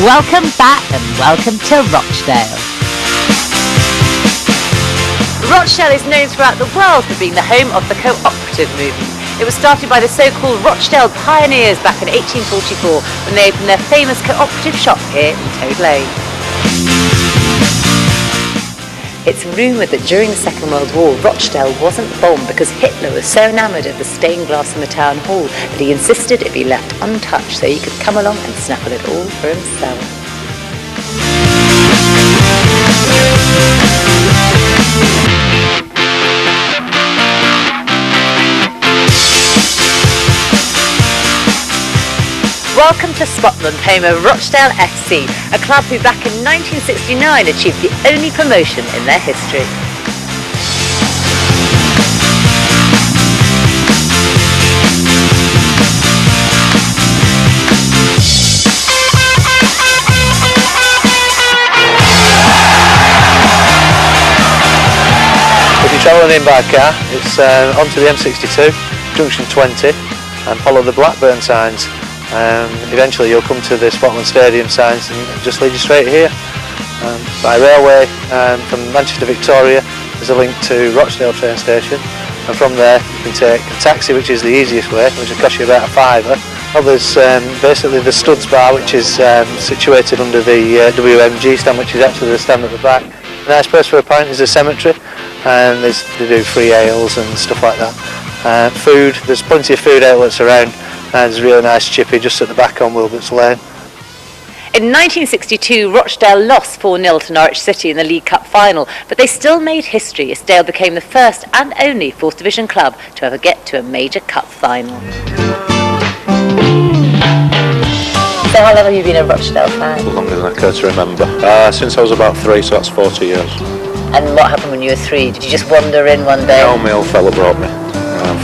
Welcome back and welcome to Rochdale. Rochdale is known throughout the world for being the home of the cooperative movement. It was started by the so-called Rochdale pioneers back in 1844 when they opened their famous cooperative shop here in Toad Lane. It's rumoured that during the Second World War, Rochdale wasn't bombed because Hitler was so enamoured of the stained glass in the town hall that he insisted it be left untouched so he could come along and snap at it all for himself. Welcome to Scotland, home of Rochdale FC, a club who back in 1969 achieved the only promotion in their history. If you're travelling in by car, it's onto the M62, junction 20, and follow the Blackburn signs. Eventually you'll come to the Spotland Stadium signs and just lead you straight here. By railway from Manchester Victoria there's a link to Rochdale train station, and from there you can take a taxi, which is the easiest way, which will cost you about £5. Well, there's basically the Studs bar, which is situated under the WMG stand, which is actually the stand at the back. A nice place for a pint is a cemetery, and they do free ales and stuff like that. Food, there's plenty of food outlets around. And there's a really nice chippy just at the back on Wilbert's Lane. In 1962, Rochdale lost 4-0 to Norwich City in the League Cup final, but they still made history as Dale became the first and only 4th Division club to ever get to a major cup final. So how long have you been a Rochdale fan? Longer than I care to remember. Since I was about 3, so that's 40 years. And what happened when you were 3? Did you just wander in one day? No, my old fella brought me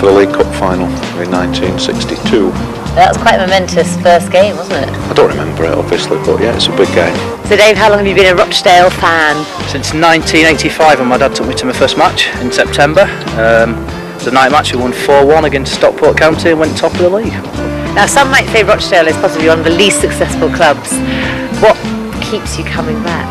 for the League Cup final in 1962. That was quite a momentous first game, wasn't it? I don't remember it, obviously, but yeah, it's a big game. So Dave, how long have you been a Rochdale fan? Since 1985, when my dad took me to my first match in September. It was a night match. We won 4-1 against Stockport County and went top of the league. Now some might say Rochdale is possibly one of the least successful clubs. What keeps you coming back?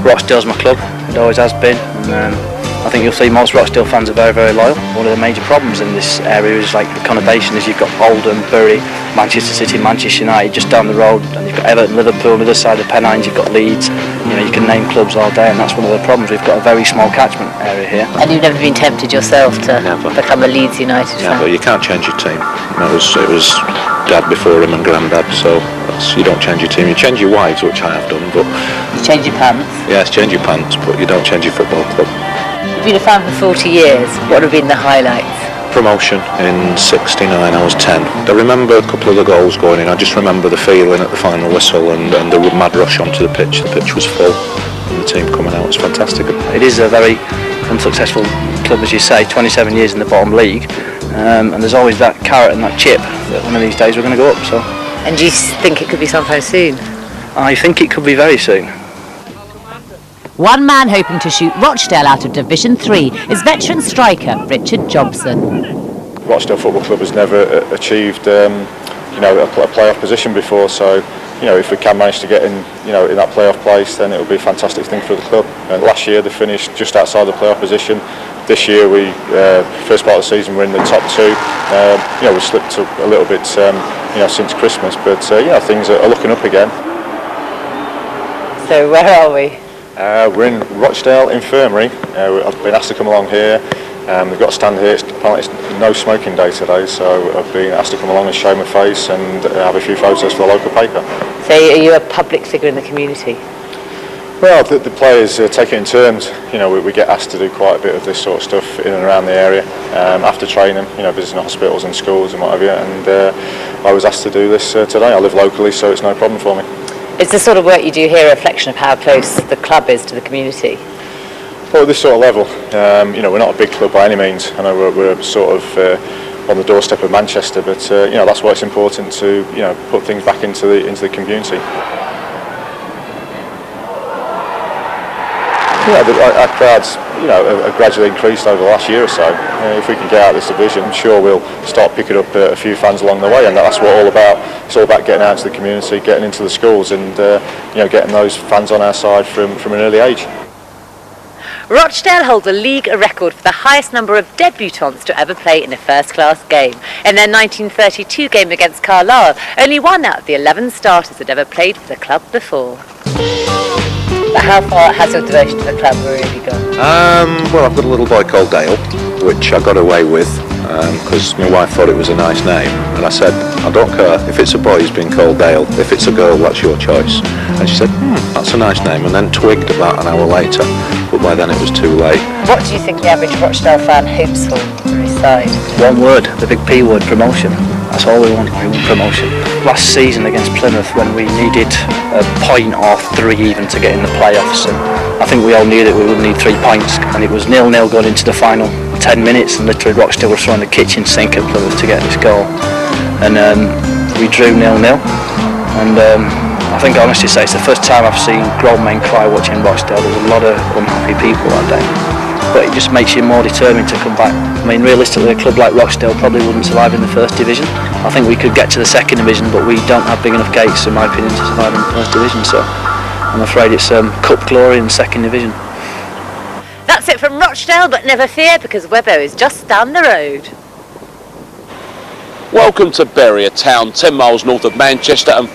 Rochdale's my club, it always has been. And, I think you'll see most Rochdale fans are very, very loyal. One of the major problems in this area is like the connotation is you've got Oldham, Bury, Manchester City, Manchester United just down the road, and you've got Everton, Liverpool on the other side of the Pennines, you've got Leeds. You know, you can name clubs all day, and that's one of the problems. We've got a very small catchment area here. And you've never been tempted yourself to become a Leeds United fan? Never. You can't change your team. It was Dad before him and Grandad, so you don't change your team. You change your wives, which I have done, but you change your pants? Yes, change your pants, but you don't change your football club. You've been a fan for 40 years. What have been the highlights? Promotion in 69, I was 10. I remember a couple of the goals going in. I just remember the feeling at the final whistle and the mad rush onto the pitch. The pitch was full and the team coming out was fantastic. It is a very unsuccessful club, as you say, 27 years in the bottom league, and there's always that carrot and that chip that one of these days we're going to go up. So. And do you think it could be sometime soon? I think it could be very soon. One man hoping to shoot Rochdale out of Division 3 is veteran striker Richard Jobson. Rochdale Football Club has never achieved a playoff position before, so if we can manage to get in in that playoff place, then it will be a fantastic thing for the club. Last year they finished just outside the playoff position. This year we first part of the season we're in the top 2. We slipped a little bit since Christmas, but things are looking up again. So where are we? We're in Rochdale Infirmary. I've been asked to come along here. We've got a stand here. Apparently it's no smoking day today, so I've been asked to come along and show my face and have a few photos for the local paper. So are you a public figure in the community? Well, the players take it in turns. We get asked to do quite a bit of this sort of stuff in and around the area after training, visiting hospitals and schools and what have you, and I was asked to do this today. I live locally, so it's no problem for me. Is the sort of work you do here a reflection of how close the club is to the community? Well, at this sort of level, we're not a big club by any means. I know we're sort of on the doorstep of Manchester, but that's why it's important to put things back into the community. Our crowds, have gradually increased over the last year or so. If we can get out of this division, I'm sure we'll start picking up a few fans along the way, and that's what all about. It's all about getting out into the community, getting into the schools, and getting those fans on our side from an early age. Rochdale holds a league record for the highest number of debutants to ever play in a first-class game. In their 1932 game against Carlisle, only 1 out of the 11 starters had ever played for the club before. But how far has your devotion to the club really gone? Well, I've got a little boy called Dale, which I got away with because my wife thought it was a nice name, and I said, I don't care if it's a boy who's been called Dale, if it's a girl, that's your choice. And she said, that's a nice name, and then twigged about an hour later, but by then it was too late. What do you think the average Rochdale fan hopes for his side? One word, the big P word, promotion. That's all we want promotion. Last season against Plymouth, when we needed a point or 3 even to get in the playoffs, and I think we all knew that we would need 3 points, and it was 0-0 going into the final 10 minutes, and literally Rochdale was throwing the kitchen sink at Plymouth to get this goal, and we drew 0-0, and I think honestly say it's the first time I've seen grown men cry watching Rochdale. There's a lot of unhappy people that day, but it just makes you more determined to come back. I mean, realistically, a club like Rochdale probably wouldn't survive in the first division. I think we could get to the second division, but we don't have big enough gates, in my opinion, to survive in the first division, so I'm afraid it's cup glory in the second division. That's it from Rochdale, but never fear, because Webbo is just down the road. Welcome to Bury, a town 10 miles north of Manchester and